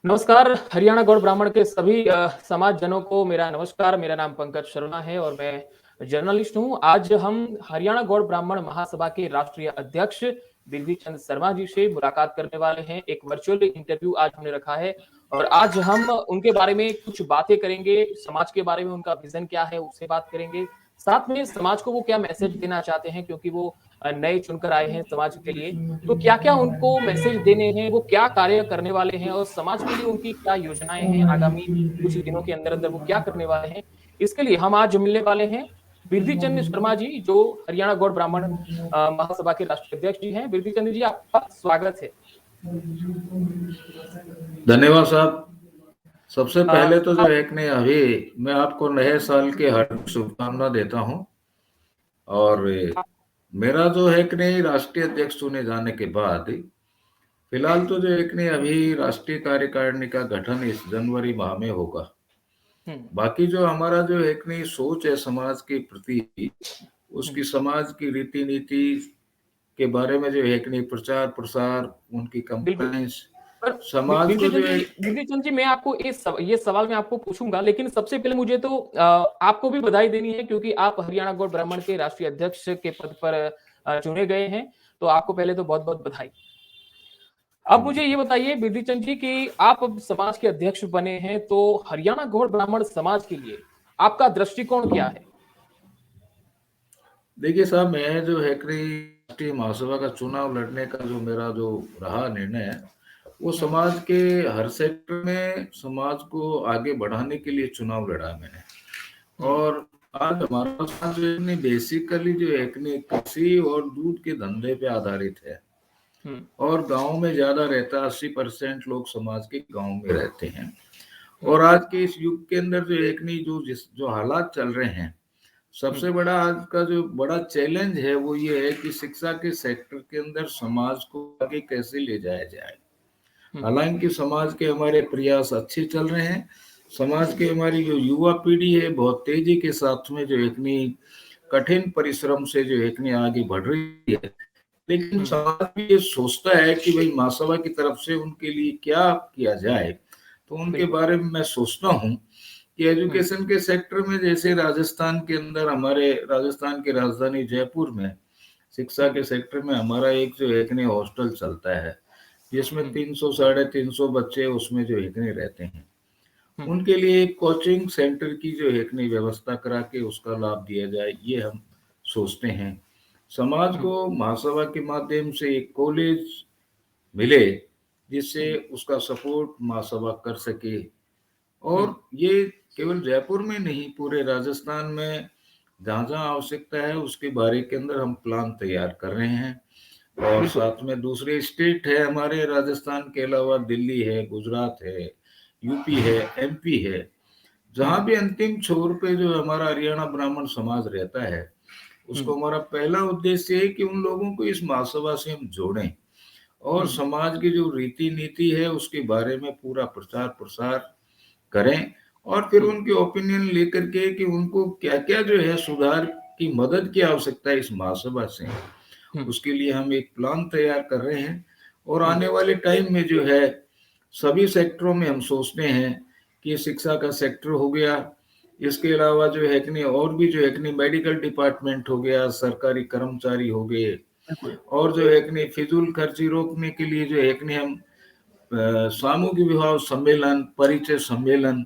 नमस्कार, हरियाणा गौड़ ब्राह्मण के सभी समाज जनों को मेरा नमस्कार। मेरा नाम पंकज शर्मा है और मैं जर्नलिस्ट हूँ। आज हम हरियाणा गौड़ ब्राह्मण महासभा के राष्ट्रीय अध्यक्ष बिरधी चंद शर्मा जी से मुलाकात करने वाले हैं। एक वर्चुअल इंटरव्यू आज हमने रखा है और आज हम उनके बारे में कुछ बातें करेंगे, समाज के बारे में उनका विजन क्या है उससे बात करेंगे। साथ में समाज को वो क्या मैसेज देना चाहते हैं क्योंकि वो नए चुनकर आए हैं समाज के लिए। तो क्या-क्या उनको मैसेज देने हैं, वो क्या कार्य करने वाले हैं और समाज के लिए उनकी क्या योजनाएँ हैं, आगामी कुछ दिनों के अंदर-अंदर वो क्या करने वाले हैं, इसके लिए हम आज मिलने वाले हैं बिरधी चंद शर्मा जी, जो हरियाणा गौड़ ब्राह्मण महासभा के राष्ट्रीय अध्यक्ष जी हैं। बिरधी चंद जी, आपका स्वागत है। धन्यवाद साहब। सबसे पहले तो जो साहब एक ने अभी मैं आपको नए साल की हार्दिक शुभकामना देता हूं। और मेरा जो है कि नहीं राष्ट्रीय अध्यक्ष चुने जाने के बाद फिलहाल तो जो एक ने अभी राष्ट्रीय कार्यकारिणी का गठन इस जनवरी माह में होगा। हुँ, बाकी जो हमारा जो एक नहीं सोच है समाज के प्रति, हुँ। उसकी समाज की रीति नीति के बारे में जो एक नहीं प्रचार प्रसार, उनकी बिल्कुल। कंप्लायंस, पर समाज को जो एक बिरधी चंद जी मैं आपको ये सवाल मैं आपको पूछूँगा, लेकिन सबसे पहले मुझे तो आपको भी बधाई देनी है क्योंकि आप हरियाणा गौड़ ब्राह्मण के राष्ट्रीय अध्यक्ष के पद पर चुने गए हैं। तो आपको पहले तो बहुत-बहुत बधाई। अब मुझे ये बताइए बिरधी चंद जी कि आप अब समाज के अध्यक्ष बने हैं, तो हरियाणा गौड़ ब्राह्मण समाज के लिए आपका दृष्टिकोण क्या है? देखिए साहब, मैं जो है कि राष्ट्रीय महासभा का चुनाव लड़ने का जो मेरा जो रहा निर्णय है, वो हुँ, समाज के हर सेक्टर में समाज को आगे बढ़ाने के लिए चुनाव लड़ा मैंने। हुँ, और आज हमारा समाज जो है नि बेसिकली जो है कि नि कृषि और दूध के धंधे पे आधारित है। हुँ, और गांव में ज्यादा रहता 80% लोग समाज के गांव में रहते हैं। हुँ, और आज के इस युग के अंदर जो एक नहीं जो हालात चल रहे हैं, हुँ, सबसे बड़ा आज का जो बड़ा चैलेंज है वो ये है कि शिक्षा के सेक्टर के अंदर समाज को आगे कैसे ले जाया जाए। हुँ, हालांकि समाज के हमारे प्रयास अच्छे चल रहे हैं। समाज की हमारी जो युवा पीढ़ी है बहुत तेजी के साथ में जो इतनी कठिन परिश्रम से जो इतनी आगे बढ़ रही है। लेकिन हुँ, समाज भी ये सोचता है कि भाई महासभा की तरफ से उनके लिए क्या किया जाए। तो उनके बिल्कुल। बारे में मैं सोचता हूँ कि हुँ, एजुकेशन के सेक्टर में जैसे राजस्थान के अंदर हमारे राजस्थान की राजधानी जयपुर में शिक्षा हुँ, के सेक्टर में हमारा एक जो एकने हॉस्टल चलता है, जिसमें हुँ, 300 350 बच्चे उसमें जो एकने रहते हैं। हुँ, उनके लिए एक कोचिंग सेंटर की जो एकने व्यवस्था करा के उसका लाभ दिया जाए, ये हम सोचते हैं। समाज हुँ, को महासभा के माध्यम से एक कॉलेज मिले जिससे हुँ, उसका सपोर्ट महासभा कर सके। हुँ, और ये केवल जयपुर में नहीं, पूरे राजस्थान में जहाँ जहाँ आवश्यकता है उसके बारे के अंदर हम प्लान तैयार कर रहे हैं। और बिल्कुल। साथ में दूसरे स्टेट है हमारे राजस्थान के अलावा, दिल्ली है, गुजरात है, यूपी है, एमपी है, हुँ, जहाँ भी अंतिम छोर पे जो हमारा हरियाणा ब्राह्मण समाज रहता है, हुँ, उसको हमारा पहला उद्देश्य है कि उन लोगों को इस महासभा से हम जोड़ें और हुँ, समाज की जो रीति नीति है उसके बारे में पूरा प्रचार प्रसार करें। और फिर हुँ, उनके ओपिनियन लेकर के कि उनको क्या क्या जो है सुधार की मदद की आवश्यकता है इस महासभा से, हुँ, उसके लिए हम एक प्लान तैयार कर रहे हैं। और हुँ, आने वाले टाइम में जो है सभी सेक्टरों में हम सोचते हैं कि शिक्षा का सेक्टर हो गया, इसके अलावा जो है कि नहीं और भी जो है कि नहीं मेडिकल डिपार्टमेंट हो गया, सरकारी कर्मचारी हो गए, बिल्कुल। और जो है कि नहीं फिजूल खर्ची रोकने के लिए जो है कि नहीं हम सामूहिक विवाह सम्मेलन, परिचय सम्मेलन,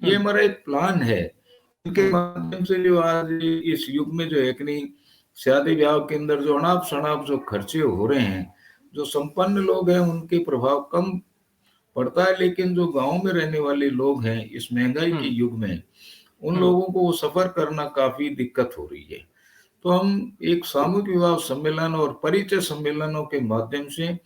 ये हुँ, हमारा एक प्लान है। इनके हुँ, माध्यम से जो आज इस युग में जो है कि नहीं शादी ब्याह के अंदर जो अनाप शनाप जो खर्चे हो रहे हैं, जो संपन्न लोग हैं उनके प्रभाव कम पड़ता है, लेकिन जो गांव में रहने वाले लोग हैं इस महंगाई के हुँ, युग में उन हुँ, लोगों को सफर करना काफी दिक्कत हो रही है। तो हम एक बिल्कुल। सामूहिक विवाह सम्मेलन और परिचय सम्मेलनों के माध्यम से हुँ,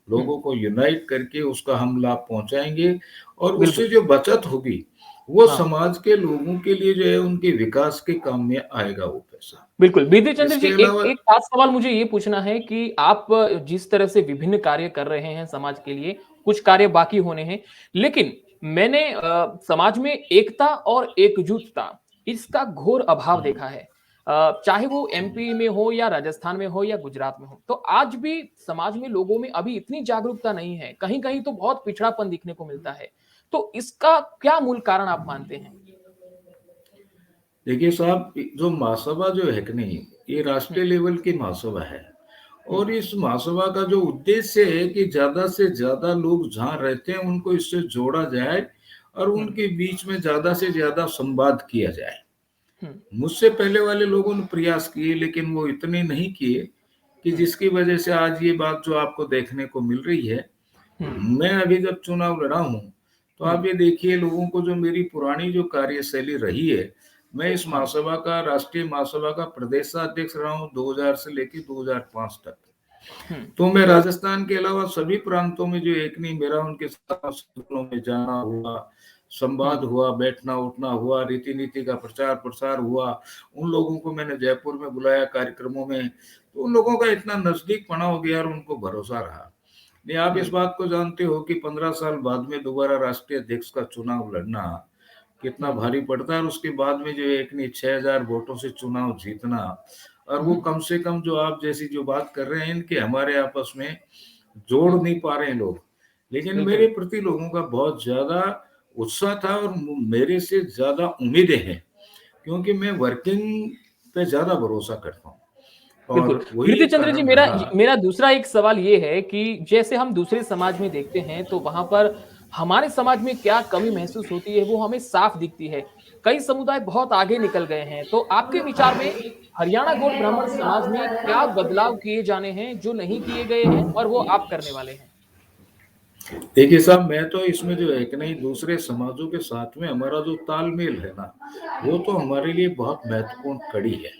लोगों को यूनाइट करके उसका हम लाभ पहुंचाएंगे। और उससे बिल्कुल। जो बचत होगी वो हाँ। समाज के लोगों के लिए जो है उनके विकास के काम में आएगा वो पैसा। बिल्कुल, बिधि चंद्र जी इसके एक अलावा एक खास सवाल मुझे ये पूछना है कि आप जिस तरह से विभिन्न कार्य कर रहे हैं समाज के लिए, कुछ कार्य बाकी होने हैं, लेकिन मैंने समाज में एकता और एकजुटता इसका घोर अभाव देखा है। चाहे वो एमपी में हो या राजस्थान में हो या गुजरात में हो। तो आज भी समाज में लोगों में अभी इतनी जागरूकता नहीं है, कहीं-कहीं तो बहुत पिछड़ापन दिखने को मिलता है। तो इसका क्या मूल कारण आप मानते हैं? देखिए साहब, जो महासभा जो है कि नहीं, ये हुँ, राष्ट्रीय लेवल की महासभा है। हुँ, और इस महासभा का जो उद्देश्य है कि ज्यादा से ज्यादा लोग जहाँ रहते हैं उनको इससे जोड़ा जाए और हुँ, उनके बीच में ज्यादा से ज्यादा संवाद किया जाए। हुँ, मुझसे पहले वाले लोगों ने प्रयास किए, लेकिन वो इतने नहीं किए कि हुँ, जिसकी वजह से आज ये बात जो आपको देखने को मिल रही है। हुँ, मैं अभी जब चुनाव लड़ा हूँ, तो हुँ, आप ये देखिए, लोगों को जो मेरी पुरानी जो कार्यशैली रही है, मैं इस हाँ, महासभा का, राष्ट्रीय महासभा का प्रदेशाध्यक्ष रहा हूँ 2000 से लेकर 2005 तक। हुँ, तो मैं राजस्थान के अलावा सभी प्रांतों में जो एक नहीं मेरा उनके साथ स्कूलों में जाना हुआ, हुँ, संवाद हुआ, बैठना उठना हुआ, रीति नीति का प्रचार प्रसार हुआ। उन लोगों को मैंने जयपुर में बुलाया कार्यक्रमों में, तो उन लोगों का इतना नजदीक पना हो गया और उनको भरोसा रहा। नहीं, आप इस हुँ, बात को जानते हो कि 15 साल बाद में दोबारा राष्ट्रीय अध्यक्ष का चुनाव लड़ना कितना हुँ, भारी पड़ता है, और उसके बाद में जो एक नहीं 6000 वोटों से चुनाव जीतना, और वो हुँ, कम से कम जो आप जैसी जो बात कर रहे हैं इनके हमारे आपस में जोड़ हुँ, नहीं पा रहे हैं लोग। लेकिन मेरे बिल्कुल, प्रति लोगों का बहुत ज्यादा उत्साह था और मेरे से ज्यादा उम्मीदें हैं, क्योंकि मैं वर्किंग पे ज्यादा भरोसा करता हूँ बिल्कुल। और वही कीर्ति एक चंद्र जी, कारण मेरा रहा। मेरा दूसरा एक सवाल ये है कि जैसे हम दूसरे समाज में देखते हैं, तो वहाँ पर हमारे समाज में क्या कमी महसूस होती है, वो हमें साफ दिखती है। कई समुदाय बहुत आगे निकल गए हैं, तो आपके विचार में हरियाणा गौड़ ब्राह्मण समाज में क्या बदलाव किए जाने हैं, जो नहीं किए गए हैं और वो आप करने वाले हैं? देखिए साहब, मैं तो इसमें जो है कि नहीं, दूसरे समाजों के साथ में हमारा जो तालमेल है ना, वो तो हमारे लिए बहुत महत्वपूर्ण कड़ी है।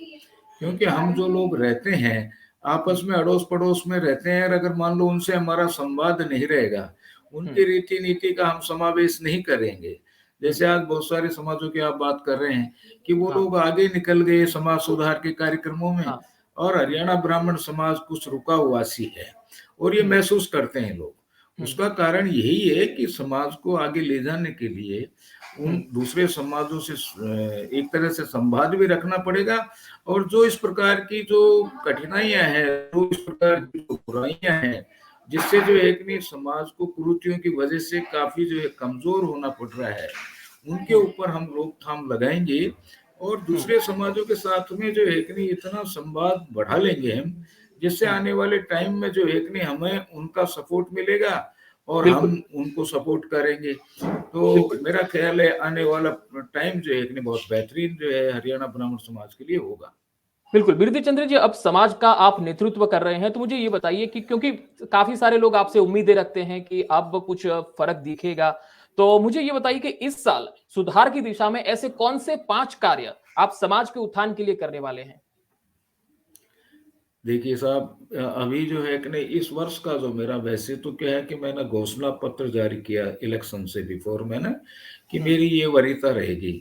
हुँ, क्योंकि हम जो लोग रहते हैं, हुँ, आपस में अड़ोस पड़ोस में रहते हैं, और अगर मान लो उनसे हमारा संवाद नहीं रहेगा, हुँ, उनकी रीति नीति का हम समावेश नहीं करेंगे। हुँ, जैसे आज बहुत सारे समाजों की आप बात कर रहे हैं कि वो हाँ, लोग आगे निकल गए समाज सुधार के कार्यक्रमों में, हाँ, और हुँ, हरियाणा ब्राह्मण समाज कुछ रुका हुआ सी है, और ये हुँ, महसूस करते हैं लोग। हुँ, उसका कारण यही है कि समाज को आगे ले जाने के लिए हुँ, उन दूसरे समाजों से एक तरह से संवाद भी रखना पड़ेगा, और जो इस प्रकार की जो कठिनाइयां हैं, जो इस प्रकार की जो बुराइयां हैं, जिससे जो एक नहीं समाज को कुरीतियों की वजह से काफी जो है कमजोर होना पड़ रहा है, उनके हुँ, ऊपर हम रोकथाम लगाएंगे। और हुँ, दूसरे समाजों के साथ में जो एक नहीं इतना संवाद बढ़ा लेंगे हम, जिससे हुँ, आने वाले टाइम में जो एक नहीं हमें उनका सपोर्ट मिलेगा और बिल्कुल, हम उनको सपोर्ट करेंगे। तो बिल्कुल। मेरा ख्याल है आने वाला टाइम जो है कि बहुत बेहतरीन जो है हरियाणा ब्राह्मण समाज के लिए होगा। बिल्कुल, बिरधि चंद्र जी, अब समाज का आप नेतृत्व कर रहे हैं, तो मुझे ये बताइए कि क्योंकि काफ़ी सारे लोग आपसे उम्मीदें रखते हैं कि अब कुछ फ़र्क दिखेगा। तो मुझे ये बताइए कि इस साल सुधार की दिशा में ऐसे कौन से 5 कार्य आप समाज के उत्थान के लिए करने वाले हैं? देखिए साहब, अभी जो है कि नहीं इस वर्ष का जो मेरा, वैसे तो क्या है कि मैंने घोषणा पत्र जारी किया इलेक्शन से बिफोर मैंने, कि हुँ, मेरी ये वरीयता रहेगी।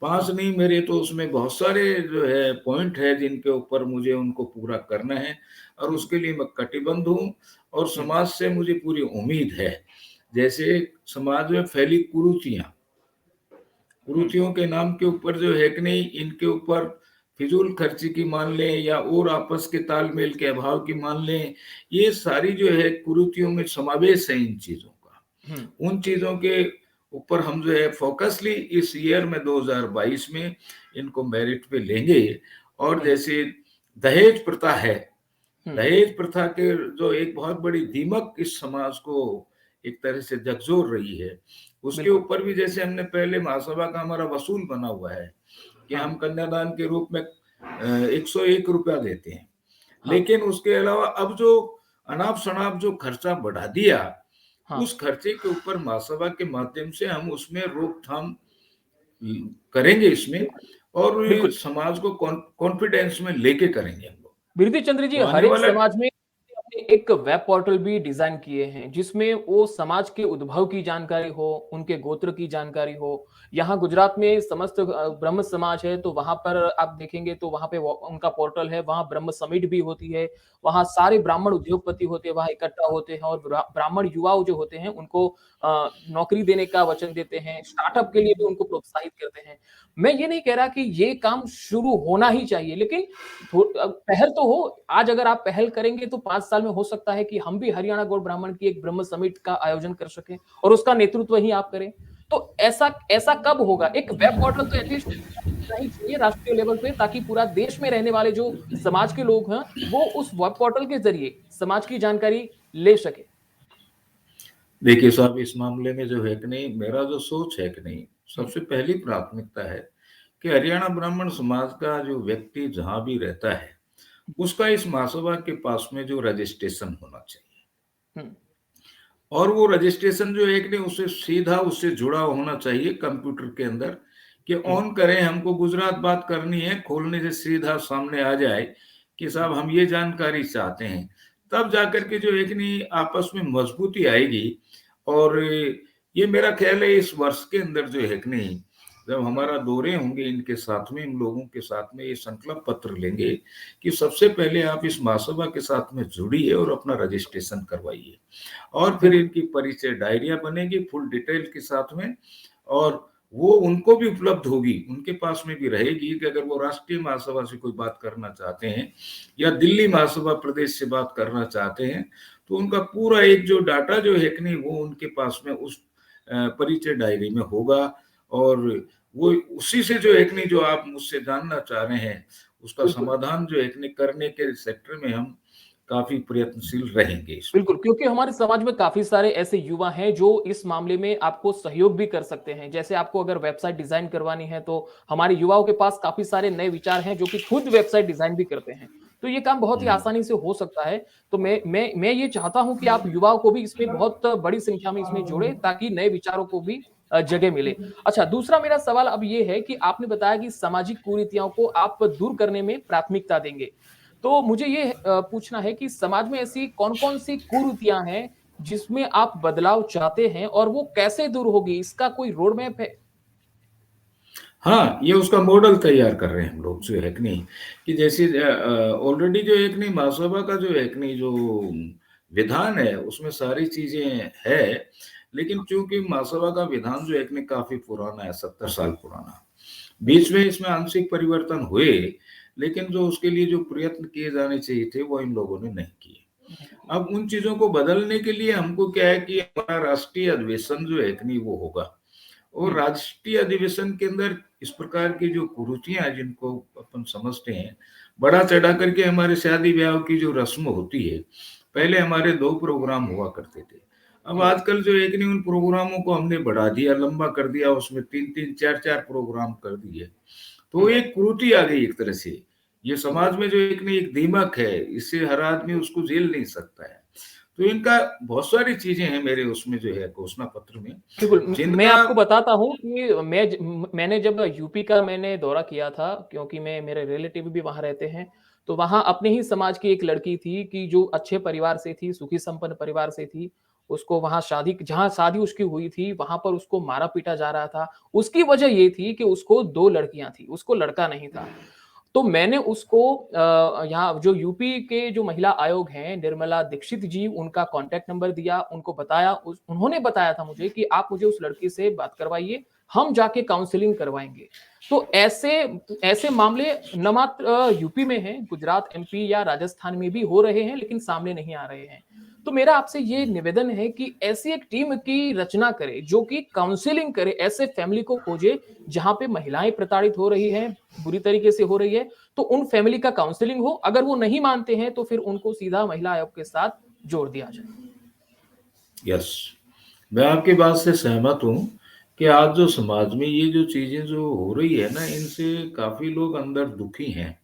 5 हाँ, नहीं, मेरे तो उसमें बहुत सारे जो है पॉइंट है जिनके ऊपर मुझे उनको पूरा करना है, और हुँ, उसके लिए मैं कटिबद्ध हूँ, और हुँ, समाज से मुझे पूरी उम्मीद है। जैसे समाज में फैली कुरीतियाँ, हुँ, कुरीतियों के नाम के ऊपर जो है कि नहीं, इनके ऊपर फिजूल खर्ची की मान लें या और आपस के तालमेल के अभाव की मान लें, ये सारी जो है कुरीतियों में समावेश है इन चीजों का। हुँ, उन चीजों के ऊपर हम जो है फोकसली इस ईयर में 2022 में इनको मेरिट पे लेंगे। और हुँ, जैसे दहेज प्रथा है, हुँ, दहेज प्रथा के जो एक बहुत बड़ी दीमक इस समाज को एक तरह से झकझोर रही है, उसके बिल्कुल, ऊपर भी जैसे हमने पहले महासभा का हमारा वसूल बना हुआ है कि हाँ, हम कन्यादान के रूप में 101 रुपया देते हैं। हाँ, लेकिन उसके अलावा अब जो अनाप शनाप जो खर्चा बढ़ा दिया, हाँ, उस खर्चे के ऊपर महासभा के माध्यम से हम उसमें रोकथाम करेंगे इसमें, बिल्कुल, और बिल्कुल। समाज को कॉन्फिडेंस में लेके करेंगे हम लोग। बिरधि चंद्र जी, तो हर आने एक वाला समाज में आपने एक वेब पोर्टल भी डिजाइन किए हैं जिसमें वो समाज के उद्भव की जानकारी हो, उनके गोत्र की जानकारी हो। यहाँ गुजरात में समस्त ब्रह्म समाज है, तो वहां पर आप देखेंगे तो वहां पे उनका पोर्टल है, वहां ब्रह्म समिट भी होती है। वहां सारे ब्राह्मण उद्योगपति होते हैं, वहां इकट्ठा होते हैं और ब्राह्मण युवा जो होते हैं उनको नौकरी देने का वचन देते हैं, स्टार्टअप के लिए भी उनको प्रोत्साहित करते हैं। मैं ये नहीं कह रहा कि ये काम शुरू होना ही चाहिए, लेकिन पहल तो हो। आज अगर आप पहल करेंगे तो 5 साल में हो सकता है कि हम भी हरियाणा गौड़ ब्राह्मण की एक ब्रह्म समिट का आयोजन कर सकें और उसका नेतृत्व ही आप करें। तो ऐसा ऐसा कब होगा? एक वेब पोर्टल तो एटलीस्ट नहीं चाहिए राष्ट्रीय लेवल पे, ताकि पूरा देश में रहने वाले जो समाज के लोग हैं वो उस वेब पोर्टल के जरिए समाज की जानकारी ले सके। देखिए साहब, इस मामले में जो है कि नहीं, मेरा जो सोच है कि नहीं, सबसे पहली प्राथमिकता है कि हरियाणा ब्राह्मण समाज का जो व्यक्ति जहां भी रहता है उसका इस महासभा के पास में जो रजिस्ट्रेशन होना चाहिए, हम्म, और वो रजिस्ट्रेशन जो है कि नहीं उससे सीधा उससे जुड़ा होना चाहिए कंप्यूटर के अंदर, कि हम्म, ऑन करें, हमको गुजरात बात करनी है, खोलने से सीधा सामने आ जाए कि साहब हम ये जानकारी चाहते हैं। तब जाकर के जो है कि नहीं आपस में मजबूती आएगी। और ये मेरा ख्याल है इस वर्ष के अंदर जो है कि नहीं, जब हमारा दौरे होंगे इनके साथ में, इन लोगों के साथ में, ये संकल्प पत्र लेंगे कि सबसे पहले आप इस महासभा के साथ में जुड़िए और अपना रजिस्ट्रेशन करवाइए। और फिर बिल्कुल। इनकी परिचय डायरिया बनेगी फुल डिटेल के साथ में, और वो उनको भी उपलब्ध होगी, उनके पास में भी रहेगी कि अगर वो राष्ट्रीय महासभा से कोई बात करना चाहते हैं या दिल्ली महासभा प्रदेश से बात करना चाहते हैं, तो उनका पूरा एक जो डाटा जो है कि नहीं वो उनके पास में उस परिचय डायरी में होगा। और वो उसी से जो है कि नहीं जो आप मुझसे जानना चाह रहे हैं उसका बिल्कुल। समाधान जो है कि नहीं करने के सेक्टर में हम काफी प्रयत्नशील रहेंगे इसमें। बिल्कुल, क्योंकि हमारे समाज में काफ़ी सारे ऐसे युवा हैं जो इस मामले में आपको सहयोग भी कर सकते हैं। जैसे आपको अगर वेबसाइट डिज़ाइन करवानी है तो हमारे युवाओं के पास काफ़ी सारे नए विचार हैं जो कि खुद वेबसाइट डिज़ाइन भी करते हैं। तो ये काम बहुत ही हम्म। आसानी से हो सकता है। तो मैं ये चाहता हूँ कि आप युवाओं को भी इसमें बहुत बड़ी संख्या में इसमें जोड़ें, ताकि नए विचारों को भी जगह मिले। अच्छा, दूसरा मेरा सवाल अब ये है कि आपने बताया कि सामाजिक कुरीतियों को आप दूर करने में प्राथमिकता देंगे। तो मुझे ये पूछना है कि समाज में ऐसी कौन-कौन सी कुरीतियाँ हैं, जिसमें आप बदलाव चाहते हैं और वो कैसे दूर होगी? इसका कोई रोड मैप है? हाँ, ये उसका मॉडल तैयार कर रहे हैं हम लोग जो है कि नहीं, कि जैसे ऑलरेडी जो एक नहीं महासभा का जो एक नहीं जो विधान है उसमें सारी चीजें है, लेकिन चूंकि महासभा का विधान जो एक नहीं काफी पुराना है, 70 साल पुराना, बीच में इसमें आंशिक परिवर्तन हुए, लेकिन जो उसके लिए जो प्रयत्न किए जाने चाहिए थे वो इन लोगों ने नहीं किए। अब उन चीजों को बदलने के लिए हमको क्या है कि हमारा राष्ट्रीय अधिवेशन जो है कि नहीं वो होगा, और हुँ, राष्ट्रीय अधिवेशन के अंदर इस प्रकार की जो कुरीतियां हैं जिनको अपन समझते हैं, बढ़ा चढ़ा करके हमारे शादी ब्याह की जो रस्म होती है, हुँ, पहले हमारे 2 प्रोग्राम हुआ करते थे। अब हुँ, आजकल जो एक नहीं उन प्रोग्रामों को हमने बढ़ा दिया, लंबा कर दिया, उसमें 3-3 4-4 प्रोग्राम कर दिए। तो हुँ, एक कुरीति आ गई एक तरह से। ये बिल्कुल। समाज में जो एक नहीं एक दीमक है, इससे हर आदमी उसको झेल नहीं सकता है। तो इनका बहुत सारी चीजें हैं मेरे उसमें जो है घोषणा पत्र में, बिल्कुल, मैं जिनका आपको बताता हूँ कि मैंने जब यूपी का मैंने दौरा किया था, क्योंकि मेरे रिलेटिव भी वहाँ रहते हैं, तो वहाँ अपने ही समाज की एक लड़की थी कि जो अच्छे परिवार से थी, सुखी संपन्न परिवार से थी। उसको वहाँ शादी जहाँ शादी उसकी हुई थी, वहाँ पर उसको मारा-पीटा जा रहा था। उसकी वजह ये थी कि उसको 2 लड़कियाँ थी, उसको लड़का नहीं था। तो मैंने उसको यहाँ जो यूपी के जो महिला आयोग हैं, निर्मला दीक्षित जी, उनका कॉन्टैक्ट नंबर दिया, उनको बताया, उन्होंने बताया था मुझे कि आप मुझे उस लड़की से बात करवाइए, हम जाके काउंसलिंग करवाएँगे। तो ऐसे ऐसे मामले न मात्र यूपी में हैं, गुजरात, एमपी या राजस्थान में भी हो रहे हैं, लेकिन सामने नहीं आ रहे हैं। तो मेरा आपसे ये निवेदन है कि ऐसी एक टीम की रचना करें, जो कि काउंसलिंग करे, ऐसे फैमिली को खोजे, जहाँ पे महिलाएँ प्रताड़ित हो रही हैं, बुरी तरीके से हो रही है, तो उन फैमिली का काउंसलिंग हो। अगर वो नहीं मानते हैं तो फिर उनको सीधा महिला आयोग के साथ जोड़ दिया जाए। यस, मैं आपकी बात से सहमत हूँ कि आज जो समाज में ये जो चीजें जो हो रही है ना, इनसे काफी लोग अंदर दुखी हैं।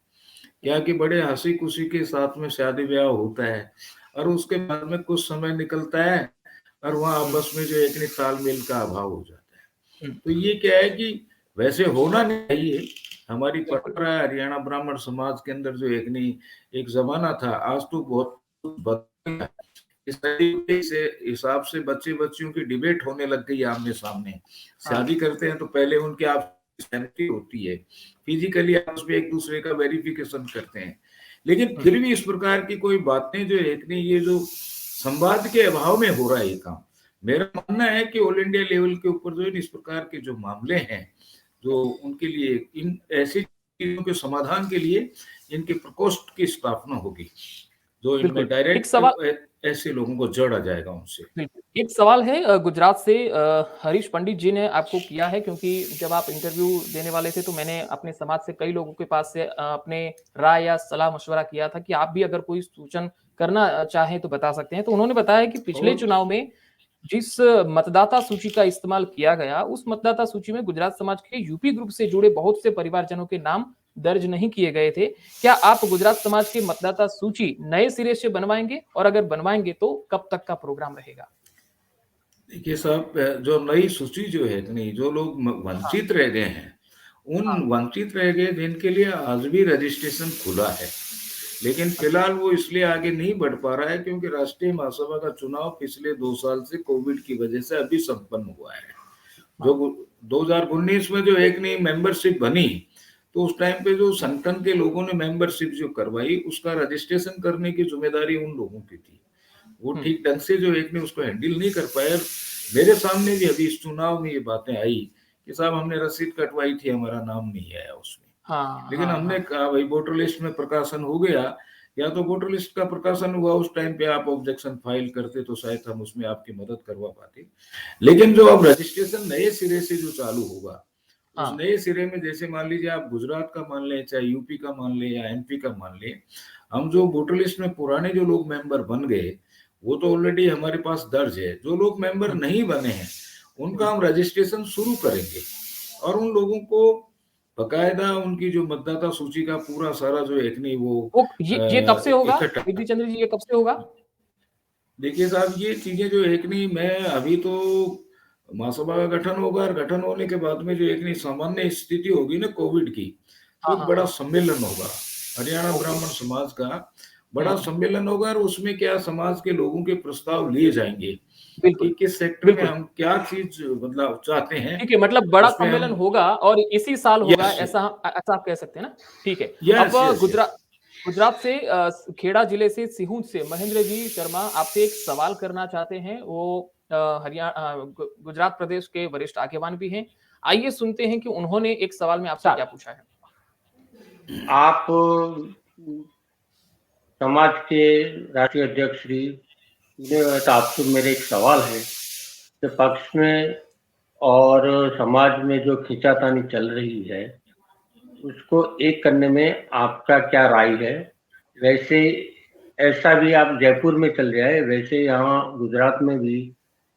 क्या कि बड़े हंसी खुशी के साथ में शादी ब्याह होता है, और उसके बाद में कुछ समय निकलता है और वहाँ हुँ, आपस में जो एक नहीं तालमेल का अभाव हो जाता है। हुँ, तो ये क्या है कि वैसे होना नहीं चाहिए। हमारी बिल्कुल। परंपरा है, हरियाणा ब्राह्मण समाज के अंदर जो एक नहीं एक जमाना था, आज तो बहुत बदल इस तरीके से हिसाब से बच्चे बच्चियों की डिबेट होने लग गई आमने सामने। शादी करते हैं तो पहले उनके आप सहमति होती है, फिजिकली आपस में एक दूसरे का वेरिफिकेशन करते हैं, लेकिन फिर भी इस प्रकार की कोई बातें जो है कि ये जो संवाद के अभाव में हो रहा है ये काम। मेरा मानना है कि ऑल इंडिया लेवल के ऊपर जो है इस प्रकार के जो मामले हैं, जो उनके लिए इन ऐसी चीजों के समाधान के लिए इनके प्रकोष्ठ की स्थापना होगी, जो इनमें बिल्कुल। एक डायरेक्ट सवाल ऐसे लोगों को जोड़ा जाएगा उनसे। बिल्कुल। एक सवाल है गुजरात से हरीश पंडित जी ने आपको किया है, क्योंकि जब आप इंटरव्यू देने वाले थे तो मैंने अपने समाज से कई लोगों के पास से अपने राय या सलाह मशवरा किया था कि आप भी अगर कोई सूचन करना चाहें तो बता सकते हैं। तो उन्होंने बताया कि पिछले और चुनाव में जिस मतदाता सूची का इस्तेमाल किया गया, उस मतदाता सूची में गुजरात समाज के यूपी ग्रुप से जुड़े बहुत से परिवारजनों के नाम दर्ज नहीं किए गए थे। क्या आप गुजरात समाज के मतदाता सूची नए सिरे से बनवाएंगे, और अगर बनवाएंगे तो कब तक का प्रोग्राम रहेगा? देखिए साहब, जो नई सूची जो है इतनी, जो लोग हाँ, वंचित रह गए हैं, उन वंचित रह गए जिनके लिए आज भी रजिस्ट्रेशन खुला है, लेकिन अच्छा। फिलहाल वो इसलिए आगे नहीं बढ़ पा रहा है क्योंकि राष्ट्रीय महासभा का चुनाव पिछले 2 साल से कोविड की वजह से अभी संपन्न हुआ है। जो हाँ, 2019 में जो एक नई मेंबरशिप बनी, तो उस टाइम पे जो संगठन के लोगों ने मेंबरशिप जो करवाई, उसका रजिस्ट्रेशन करने की जिम्मेदारी उन लोगों की थी। वो हुँ, ठीक ढंग से जो एक ने उसको हैंडल नहीं कर पाया। मेरे सामने भी अभी इस चुनाव में ये बातें आई कि साहब हमने रसीद कटवाई थी, हमारा नाम नहीं आया उसमें। हाँ, लेकिन हाँ, हमने हाँ, कहा भाई वोटर लिस्ट में प्रकाशन हो गया, या तो वोटर लिस्ट का प्रकाशन हुआ उस टाइम पे आप ऑब्जेक्शन फाइल करते तो शायद हम उसमें आपकी मदद करवा पाते। लेकिन जो अब रजिस्ट्रेशन नए सिरे से जो चालू होगा, उस हाँ, नए सिरे में जैसे मान लीजिए आप गुजरात का मान लें, चाहे यूपी का मान लें या एमपी का मान लें, हम जो वोटर लिस्ट में पुराने जो लोग मेंबर बन गए वो तो ऑलरेडी हमारे पास दर्ज है। जो लोग मेंबर हुँ, नहीं बने हैं उनका हुँ। हम रजिस्ट्रेशन शुरू करेंगे, और उन लोगों को बकायदा उनकी जो मतदाता सूची का पूरा सारा जो एक नहीं वो वो ये कब से होगा? इकट्ठा। बिधि चंद्र जी, ये कब से होगा? देखिए साहब, ये चीजें जो एक नहीं, मैं अभी तो महासभा का गठन होगा, और गठन होने के बाद में जो एक नहीं सामान्य स्थिति होगी ना कोविड की, तो हाँ, एक हाँ, बड़ा हाँ। सम्मेलन होगा हरियाणा ओके। ब्राह्मण समाज का। हुँ, बड़ा सम्मेलन होगा, और उसमें क्या समाज के लोगों के प्रस्ताव लिए जाएंगे कि बिल्कुल, किस सेक्टर में बिल्कुल। हम क्या चीज मतलब चाहते हैं, ठीक है, मतलब बड़ा उसमें सम्मेलन हम। होगा और इसी साल होगा, यस, ऐसा आप कह सकते हैं ना? ठीक है। अब यस, यस, यस। गुजरात से खेड़ा जिले से सिहूंज से महेंद्र जी शर्मा आपसे एक सवाल करना चाहते हैं। वो गुजरात प्रदेश के वरिष्ठ आगेवान भी हैं। आइए सुनते हैं कि उन्होंने एक सवाल में आपसे क्या पूछा है। आप समाज के राष्ट्रीय अध्यक्ष श्री, तो आपसे मेरे एक सवाल है कि पक्ष में और समाज में जो खींचातानी चल रही है उसको एक करने में आपका क्या राय है? वैसे ऐसा भी आप जयपुर में चल रहा है, वैसे यहाँ गुजरात में भी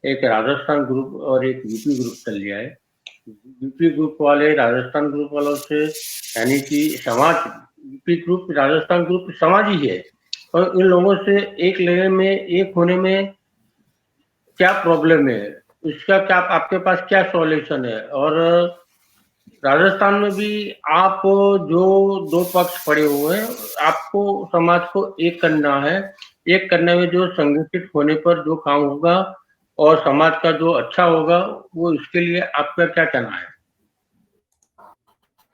एक राजस्थान ग्रुप और एक यूपी ग्रुप चल रहा है। यूपी ग्रुप वाले राजस्थान ग्रुप वालों से, यानी कि समाज, यूपी ग्रुप राजस्थान ग्रुप समाज ही है, और इन लोगों से एक लेने में, एक होने में क्या प्रॉब्लम है? उसका क्या आपके पास क्या सॉल्यूशन है? और राजस्थान में भी आप जो दो पक्ष पड़े हुए हैं, आपको समाज को एक करना है। एक करने में जो संगठित होने पर जो काम होगा और समाज का जो अच्छा होगा, वो इसके लिए आपका क्या कहना है?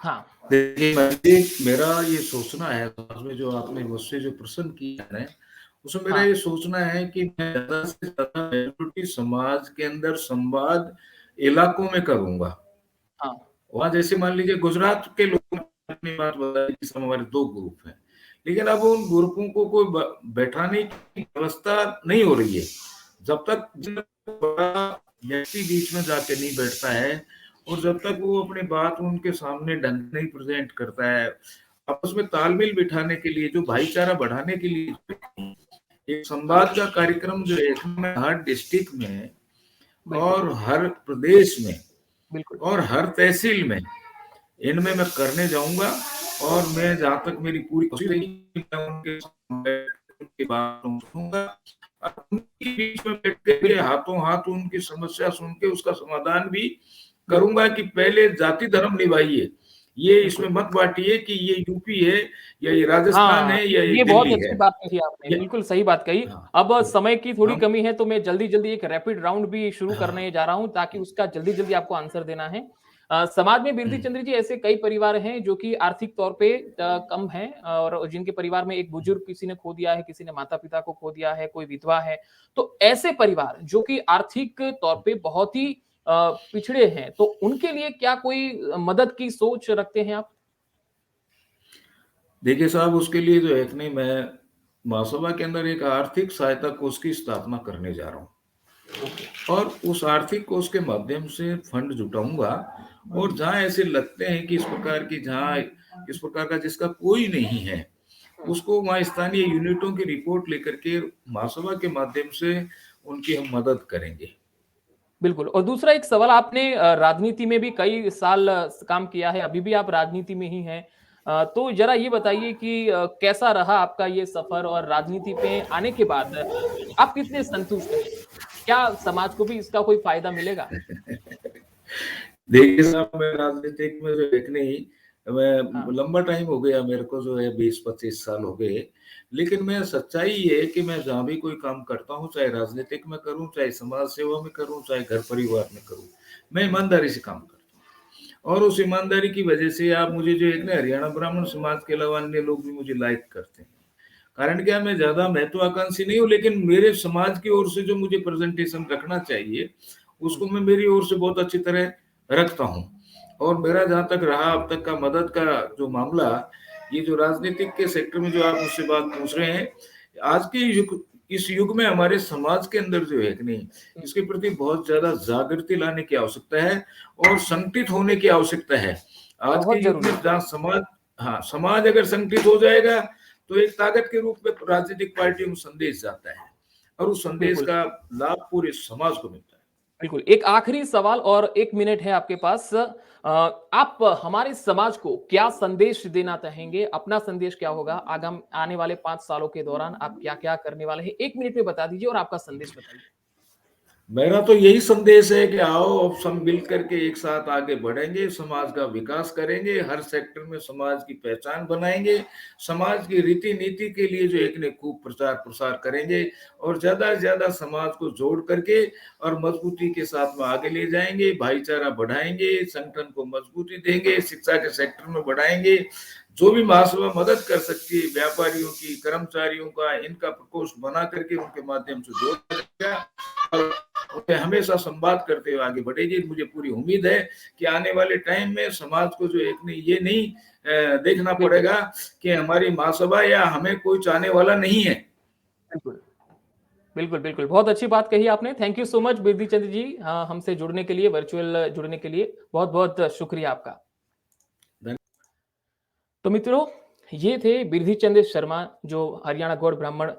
हाँ, देखिए मेरा ये सोचना है, में जो आपने मुझसे जो प्रश्न किया है, उसमें मेरा हाँ, ये सोचना है कि मैं ज्यादा से ज्यादा मेजॉरिटी समाज के अंदर संवाद इलाकों में करूंगा। हाँ, वहां जैसे मान लीजिए गुजरात के लोगों ने अपनी बात बताई कि सब हमारे 2 ग्रुप हैं, लेकिन अब उन ग्रुपों को कोई बैठाने की व्यवस्था नहीं हो रही है। जब तक बड़ा व्यक्ति बीच में जाके नहीं बैठता है, और जब तक वो अपनी बात उनके सामने ढंग नहीं प्रेजेंट करता है, आपस में तालमेल बिठाने के लिए, जो भाईचारा बढ़ाने के लिए एक हाँ, संवाद का कार्यक्रम जो है हर डिस्ट्रिक्ट में बिल्कुल, और हर प्रदेश में बिल्कुल, और हर तहसील में, इनमें मैं करने जाऊंगा। और मैं जहां तक मेरी पूरी कोशिश रही, मैं उनकी बात सुनूंगा, और उनके बीच में बैठ के बिल्कुल। हाथों हाथ उनकी समस्या सुन के उसका समाधान भी करूंगा कि पहले जाति धर्म निभाइए, ये इसमें मत बांटिए कि ये यूपी है या ये राजस्थान हाँ, है या ये ये बहुत दिल्ली अच्छी है। बात कही आपने, ये बिल्कुल सही बात कही। हाँ, अब समय की थोड़ी हम कमी है तो मैं जल्दी-जल्दी एक रैपिड राउंड भी शुरू करने हाँ, जा रहा हूँ ताकि उसका जल्दी-जल्दी आपको आंसर देना है। समाज में बिरधी चंद्र जी ऐसे कई परिवार हैं जो कि आर्थिक तौर पे कम हैं और जिनके परिवार में एक बुजुर्ग किसी ने खो दिया है, किसी ने माता-पिता को खो दिया है, कोई विधवा है। तो ऐसे परिवार जो कि आर्थिक तौर पे बहुत ही पिछड़े हैं, तो उनके लिए क्या कोई मदद की सोच रखते हैं आप? देखिए साहब, उसके लिए जो है कि नहीं, मैं महासभा के अंदर एक आर्थिक सहायता कोष की स्थापना करने जा रहा हूँ। ओके। और उस आर्थिक कोष के माध्यम से फंड जुटाऊंगा, और जहाँ ऐसे लगते हैं कि इस प्रकार का जिसका कोई नहीं है, हुँ। उसको वहाँ स्थानीय यूनिटों की रिपोर्ट लेकर के महासभा के माध्यम से उनकी हम मदद करेंगे। बिल्कुल और दूसरा एक सवाल आपने राजनीति में भी कई साल काम किया है, अभी भी आप राजनीति में ही हैं। तो ज़रा ये बताइए कि कैसा रहा आपका ये सफ़र और राजनीति पे आने के बाद आप कितने संतुष्ट हैं? क्या समाज को भी इसका कोई फ़ायदा मिलेगा? देखिए साहब, मैं राजनीतिक में जो एक नहीं, हाँ, मैं लंबा टाइम हो गया मेरे को, जो है 20-25 साल हो गए। लेकिन मैं सच्चाई ये है कि मैं जहाँ भी कोई काम करता हूँ, चाहे राजनीतिक में करूँ, चाहे समाज सेवा में करूँ, चाहे घर परिवार में करूँ, मैं ईमानदारी से काम करता हूँ। और उस ईमानदारी की वजह से आप मुझे जो एक ना हरियाणा ब्राह्मण समाज के अलावा अन्य लोग भी मुझे लाइक करते हैं। कारण क्या, मैं ज्यादा महत्वाकांक्षी नहीं हूँ, लेकिन मेरे समाज की ओर से जो मुझे प्रेजेंटेशन रखना चाहिए, हुँ, उसको मैं मेरी ओर से बहुत अच्छी तरह रखता हूँ। और मेरा जहां तक रहा अब तक का मदद का जो मामला, ये जो राजनीतिक के सेक्टर में जो आप मुझसे बात पूछ रहे हैं, आज के युग इस युग में हमारे समाज के अंदर जो है कि नहीं, हुँ, इसके प्रति बहुत ज्यादा जागृति लाने की आवश्यकता है और संगठित होने की आवश्यकता है। आज के बहुत युग में ज़रूरी है। जहाँ समाज, हाँ, समाज अगर संगठित हो जाएगा तो एक ताकत के रूप में राजनीतिक पार्टियों में संदेश जाता है, और उस संदेश बिल्कुल। का लाभ पूरे समाज को मिलता है। बिल्कुल, एक आखिरी सवाल और 1 मिनट है आपके पास। आप हमारे समाज को क्या संदेश देना चाहेंगे? अपना संदेश क्या होगा? आगाम आने वाले 5 सालों के दौरान आप क्या-क्या करने वाले हैं? 1 मिनट में बता दीजिए और आपका संदेश बताइए। मेरा तो यही संदेश है कि आओ, अब सब मिल करके एक साथ आगे बढ़ेंगे, समाज का विकास करेंगे, हर सेक्टर में समाज की पहचान बनाएंगे, समाज की रीति नीति के लिए जो एक ने खूब प्रचार प्रसार करेंगे, और ज्यादा से ज्यादा समाज को जोड़ करके और मजबूती के साथ में आगे ले जाएंगे, भाईचारा बढ़ाएंगे, संगठन को मजबूती देंगे, शिक्षा के सेक्टर में बढ़ाएंगे। जो भी महासभा मदद कर सकती है, व्यापारियों की, कर्मचारियों का, इनका प्रकोष्ठ बना करके उनके माध्यम से जोड़ सकेगा, और उन्हें हमेशा संवाद करते हुए आगे बढ़ेगी। मुझे पूरी उम्मीद है कि आने वाले टाइम में समाज को जो एक नहीं, ये नहीं देखना बिल्कुल, पड़ेगा कि हमारी महासभा या हमें कोई चाहने वाला नहीं है। बिल्कुल। बिल्कुल, बिल्कुल। बहुत अच्छी बात कही आपने। Thank you so much Birdi Chandra ji हमसे जुड़ने के लिए, वर्चुअल जुड़ने के लिए। बहुत-बहुत शुक्रिया आपका। तो मित्रों, ये थे बिरधी चंद्र शर्मा जो हरियाणा गौड़ ब्राह्मण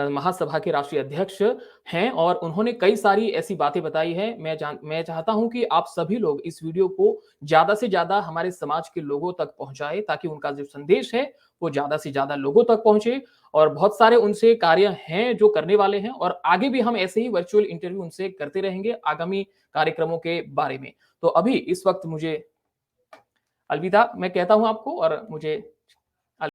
महासभा के राष्ट्रीय अध्यक्ष हैं और उन्होंने कई सारी ऐसी बातें बताई हैं। मैं चाहता हूं कि आप सभी लोग इस वीडियो को ज़्यादा से ज़्यादा हमारे समाज के लोगों तक पहुंचाएं ताकि उनका जो संदेश है वो ज़्यादा से ज़्यादा लोगों तक पहुंचे और बहुत सारे उनसे कार्य हैं जो करने वाले हैं और आगे भी हम ऐसे ही वर्चुअल इंटरव्यू उनसे करते रहेंगे आगामी कार्यक्रमों के बारे में। तो अभी इस वक्त मुझे अलविदा मैं कहता हूं आपको और मुझे